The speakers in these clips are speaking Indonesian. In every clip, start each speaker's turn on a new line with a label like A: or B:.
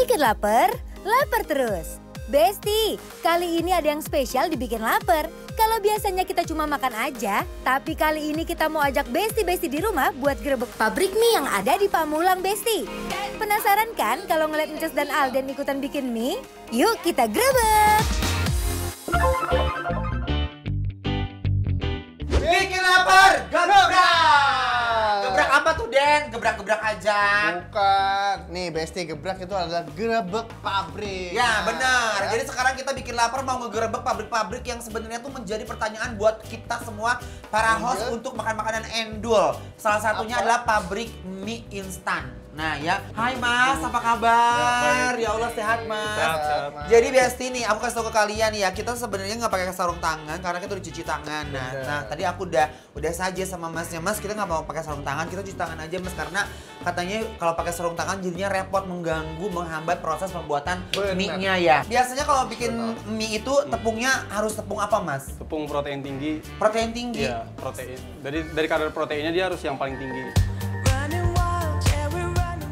A: Bikin lapar, lapar terus. Besti, kali ini ada yang spesial dibikin lapar. Kalau biasanya kita cuma makan aja, tapi kali ini kita mau ajak Besti-Besti di rumah buat gerebek pabrik mie yang ada di Pamulang, Besti. Penasaran kan kalau ngeliat Encas dan Alden ikutan bikin mie? Yuk kita gerebek!
B: Bikin lapar, gebrak! Gebrak apa tuh, Den? Gebrak-gebrak aja.
C: Bukan. Nih, Besti, gebrak itu adalah gerebek pabrik.
B: Ya, benar. Jadi sekarang kita bikin lapar mau ngegerebek pabrik-pabrik yang sebenarnya tuh menjadi pertanyaan buat kita semua para host untuk makan makanan endul. Salah satunya adalah pabrik mie instan. Nah ya, hai Mas, apa kabar? Ya Allah sehat Mas.
C: Sehat, Mas.
B: Jadi Besti nih, aku kasih tau ke kalian ya, kita sebenarnya nggak pakai sarung tangan karena kita udah cuci tangan. Nah tadi aku udah saja sama Masnya, Mas kita nggak mau pakai sarung tangan, kita cuci tangan aja Mas karena katanya kalau pakai sarung tangan jadinya repot, mengganggu, menghambat proses pembuatan mie-nya ya. Biasanya kalau bikin mie itu tepungnya harus tepung apa Mas?
D: Tepung protein tinggi.
B: Protein tinggi?
D: Iya, protein. Dari kadar proteinnya dia harus yang paling tinggi.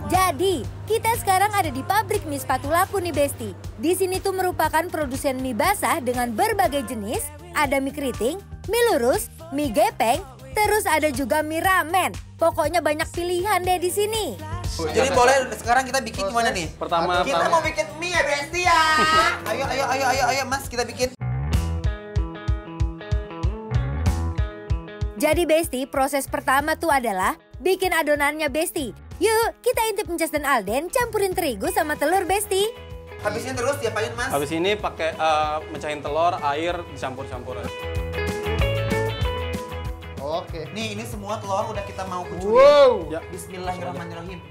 A: Jadi, kita sekarang ada di pabrik mie sepatu laku nih Besti. Di sini tuh merupakan produsen mie basah dengan berbagai jenis. Ada mie keriting, mie lurus, mie gepeng, terus ada juga mie ramen. Pokoknya banyak pilihan deh di sini.
B: Jadi boleh sekarang kita bikin gimana nih?
D: Pertama,
B: kita mau bikin mie ya Besti ya. Ayo Mas kita bikin.
A: Jadi Besti, proses pertama tuh adalah bikin adonannya Besti. Yuk, kita intip Encas dan Alden campurin terigu sama telur Besti.
B: Habisnya terus diapain Mas?
D: Habis ini pakai mecahin telur, air, dicampur-campur.
C: Oke.
B: Nih ini semua telur udah kita mau kucurin.
C: Wow.
D: Ya.
B: Bismillahirrahmanirrahim.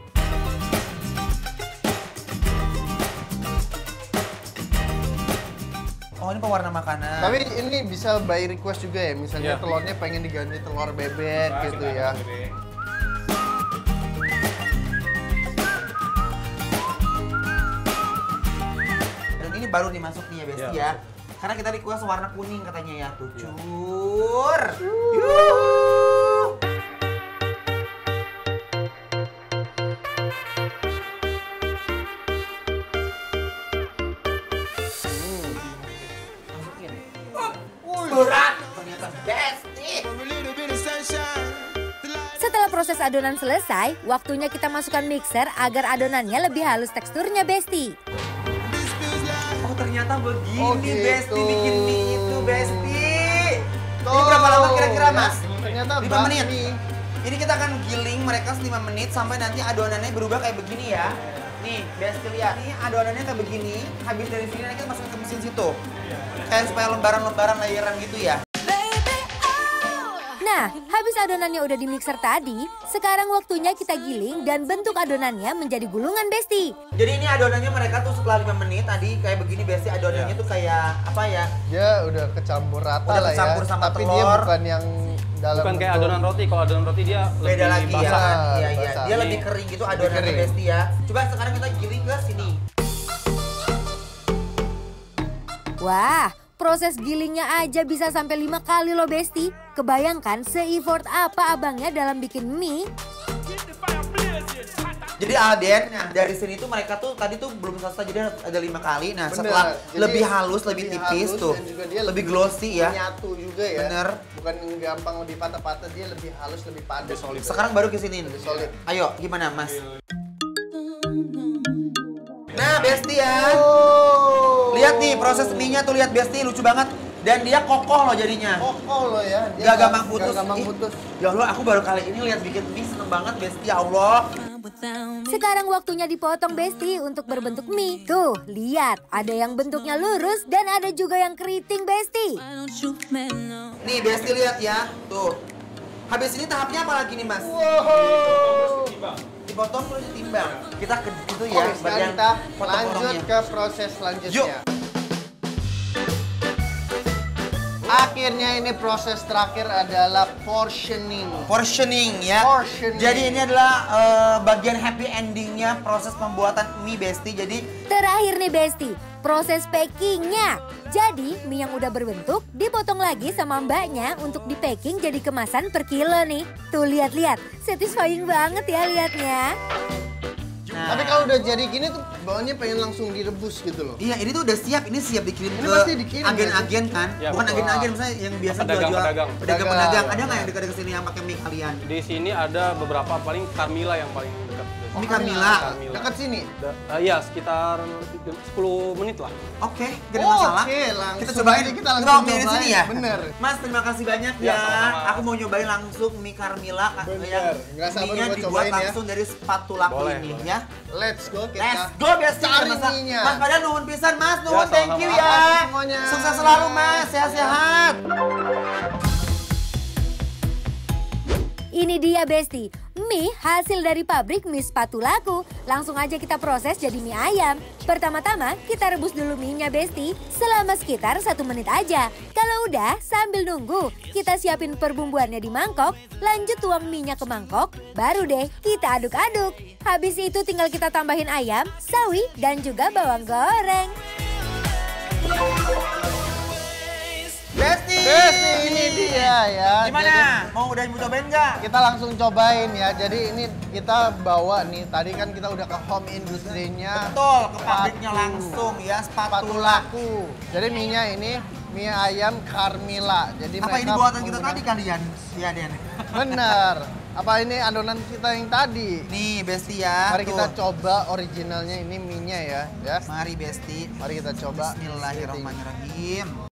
B: Oh ini pewarna makanan.
C: Tapi ini bisa by request juga ya, misalnya
D: Iya.
C: telurnya pengen diganti telur bebek gitu ya.
B: Dan ini baru dimasuk nih ya Besti
D: Iya.
B: ya. Karena kita request warna kuning katanya ya. Tuh cur. Yuh. Masukin. Berat. Ternyata Besti.
A: Setelah proses adonan selesai, waktunya kita masukkan mixer agar adonannya lebih halus teksturnya Besti.
B: Oh ternyata begini
C: Oh, gitu.
B: Besti bikin mie itu Besti.
C: Tuh.
B: Ini berapa lama kira-kira Mas?
C: Ternyata
B: 5
C: bakmi.
B: menit. Ini kita akan giling mereka 5 menit sampai nanti adonannya berubah kayak begini ya. Nih Besti lihat, ini adonannya kayak begini. Habis dari sini nanti kita masukin ke mesin situ. Kayak supaya lembaran-lembaran layeran gitu ya.
A: Nah, habis adonannya udah dimixer tadi, sekarang waktunya kita giling dan bentuk adonannya menjadi gulungan Besti.
B: Jadi ini adonannya mereka tuh setelah 5 menit tadi kayak begini Besti, adonannya tuh kayak apa ya?
C: Dia udah kecampur rata
B: Udah
C: lah
B: kecampur
C: ya.
B: sama
C: Tapi
B: telur.
C: dia bukan yang dalam
D: Bukan kayak
C: bentuk-
D: adonan roti. Kalau adonan roti dia
B: Beda
D: lebih
B: lagi ya.
D: basah.
B: Iya iya.
C: basah.
B: Dia
D: Ini
B: lebih kering gitu adonannya
C: kering.
B: Besti ya. Coba sekarang kita giling ke sini.
A: Wah, proses gilingnya aja bisa sampai 5 kali loh Besti. Kebayangkan se-effort apa abangnya dalam bikin mie?
B: Jadi Alden, nah dari sini tuh mereka tuh tadi tuh belum selesai jadi ada 5 kali. Nah
C: Bener.
B: setelah
C: Jadi
B: lebih halus, lebih tipis
C: halus
B: tuh,
C: dan juga dia
B: lebih glossy ya.
C: Menyatu juga ya.
B: Bener.
C: Bukan gampang dipatah-patah, dia lebih halus, lebih padat.
D: Lebih solid.
B: Sekarang baru kesini.
C: Lebih solid.
B: Ayo, gimana Mas? Nah Besti ya,
C: Oh.
B: lihat nih proses mie-nya tuh, lihat Besti lucu banget. Dan dia kokoh loh jadinya.
C: Kokoh loh ya. Dia
B: Gak gampang putus.
C: Gak gampang
B: Ih,
C: putus.
B: Ya Allah, aku baru kali ini lihat bikin mie seneng banget Besti, ya Allah.
A: Sekarang waktunya dipotong Besti untuk berbentuk mie. Tuh, lihat. Ada yang bentuknya lurus dan ada juga yang keriting Besti.
B: Nih Besti lihat ya, tuh. Habis ini tahapnya apa lagi nih Mas?
C: Wow.
B: Dipotong terus ditimbang. Kita ke itu ya,
C: Oke, sekarang kita lanjut
B: potong-potongnya.
C: ke proses selanjutnya.
B: Yuk.
C: Akhirnya ini proses terakhir adalah portioning.
B: Portioning ya.
C: Portioning.
B: Jadi ini adalah bagian happy endingnya proses pembuatan mie Besti. Jadi
A: Terakhir nih Besti, proses packingnya. Jadi mie yang udah berbentuk dipotong lagi sama mbaknya untuk di packing jadi kemasan per kilo nih. Tuh lihat-lihat, satisfying banget ya liatnya.
B: Nah.
C: Tapi kalau udah jadi gini tuh bawahnya pengen langsung direbus gitu loh.
B: Iya, ini tuh udah siap, ini siap dikirim
C: Ini
B: ke
C: pasti dikirim,
B: agen-agen kan?
D: Ya,
B: Bukan
D: betul.
B: agen-agen, misalnya yang biasa
D: Pedagang.
B: pedagang-pedagang. Ada nggak yang dekat-dekat sini yang pakai mie kalian?
D: Di sini ada beberapa, paling Carmila yang paling dekat.
B: Mie Carmila.
D: Carmila.
C: Dekat sini.
D: Iya, sekitar 10 menit lah.
B: Oke, gak ada masalah.
C: Oke, langsung
B: Kita cobain.
C: aja kita langsung
B: mau mie di
C: cobain.
B: sini ya?
C: Bener.
B: Mas, terima kasih banyak
D: Ya,
B: ya.
D: sama-sama.
B: Aku mau nyobain langsung mie Carmila
C: Bener. Nggak sabar
B: mie-nya
C: buat
B: dibuat
C: cobain ya.
B: langsung dari spatulaku
D: Boleh,
B: ini
D: boleh.
B: ya.
C: Let's go kita.
B: Let's go Besti.
C: Cari
B: Mas,
C: mie-nya.
B: Mas padahal nuhun pisan Mas, nuhun
D: Ya,
B: thank you
D: sama-sama.
B: ya.
C: Makasih semuanya.
B: Sukses selalu Mas, sehat-sehat.
A: Ini dia Besti, mie hasil dari pabrik mie Spatulaku. Langsung aja kita proses jadi mie ayam. Pertama-tama kita rebus dulu mie-nya Besti selama sekitar 1 menit aja. Kalau udah sambil nunggu kita siapin perbumbuannya di mangkok. Lanjut tuang mie-nya ke mangkok, baru deh kita aduk-aduk. Habis itu tinggal kita tambahin ayam, sawi dan juga bawang goreng.
B: Besti.
C: Besti ini dia ya.
B: Gimana? Mau udah cobain nggak?
C: Kita langsung cobain ya. Jadi ini kita bawa nih. Tadi kan kita udah ke home industrinya.
B: Betul, ke pabriknya
C: Spatu.
B: langsung ya, spatula.
C: Spatulaku. Jadi mie-nya ini mie ayam Carmila. Jadi
B: Apa ini
C: mereka
B: buatan kita
C: menggunakan-
B: tadi kalian? Iya, Den.
C: Bener. Apa ini adonan kita yang tadi?
B: Nih, Besti ya.
C: Mari kita
B: Tuh.
C: coba originalnya ini mie-nya ya. Ya.
B: Mari Besti.
C: Mari kita coba.
B: Bismillahirrahmanirrahim.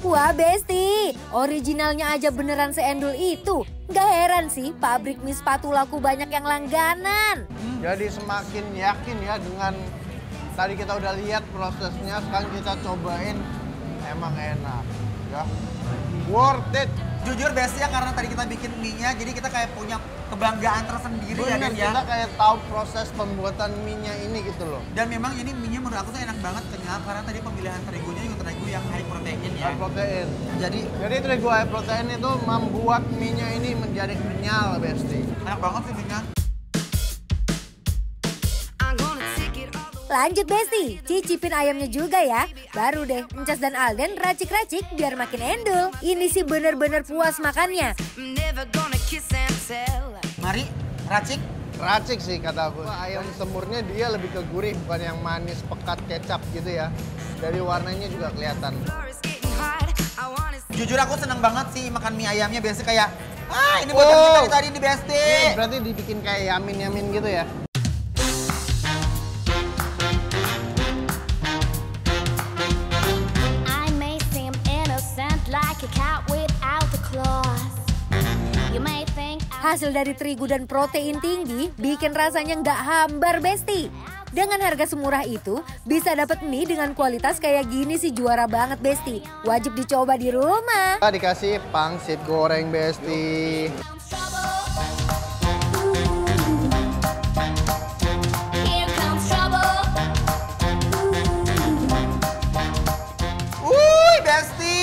A: Wah Besti, originalnya aja beneran seendul itu. Gak heran sih pabrik mie Spatulaku banyak yang langganan.
C: Jadi semakin yakin ya dengan tadi kita udah lihat prosesnya, sekarang kita cobain emang enak ya. Worth it.
B: Jujur Besti ya, karena tadi kita bikin mie-nya, jadi kita kayak punya kebanggaan tersendiri ya,
C: Bener,
B: Den ya.
C: kita kayak tahu proses pembuatan mie-nya ini gitu loh.
B: Dan memang ini mie-nya menurut aku tuh enak banget, kenyal, karena tadi pemilihan terigunya juga terigu yang high protein ya.
C: High protein.
B: Jadi
C: Jadi terigu high protein itu membuat mie-nya ini menjadi kenyal, Besti.
B: enak banget sih mie-nya.
A: Lanjut Besti, cicipin ayamnya juga ya. Baru deh Encas dan Alden racik-racik biar makin endul. Ini sih bener-bener puas makannya.
B: Mari, racik.
C: Racik sih kata aku. Ayam semurnya dia lebih ke gurih, bukan yang manis pekat kecap gitu ya. Dari warnanya juga kelihatan.
B: Jujur aku seneng banget sih makan mie ayamnya, biasa kayak, ini buatan kita nih tadi nih Besti.
C: Ini berarti dibikin kayak yamin-yamin gitu ya.
E: I may seem innocent like a cat without the claws. You may think
A: Hasil dari terigu dan protein tinggi bikin rasanya nggak hambar Besti. Dengan harga semurah itu, bisa dapat mie dengan kualitas kayak gini sih juara banget Besti. Wajib dicoba di rumah.
C: Kita dikasih pangsit goreng, Besti.
E: here comes trouble.
B: Besti.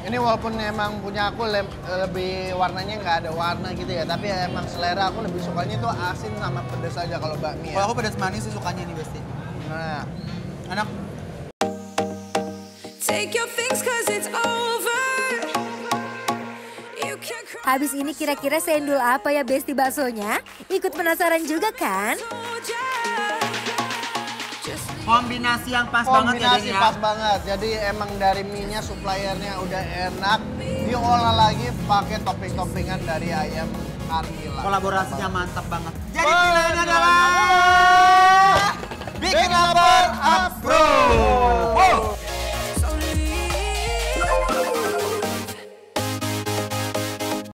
C: Ini walaupun emang punya aku lebih warnanya nggak ada warna gitu ya, tapi emang selera aku lebih sukanya tuh asin sama pedas aja kalau bakmi
B: Kalau
C: ya.
B: aku pedas manis sih sukanya nih Besti.
C: Nah,
B: Enak.
F: Take your things cause it's over. You can cry,
A: Habis ini kira-kira sendul apa ya Besti baksonya? Ikut penasaran juga kan?
F: soldier. Just
B: Kombinasi yang pas banget ya,
C: kombinasi
B: Den ya.
C: pas banget. Jadi emang dari mie-nya suppliernya udah enak, diolah lagi pakai topping-toppingan dari ayam Carmila.
B: Kolaborasinya mantap banget. Jadi pilihannya adalah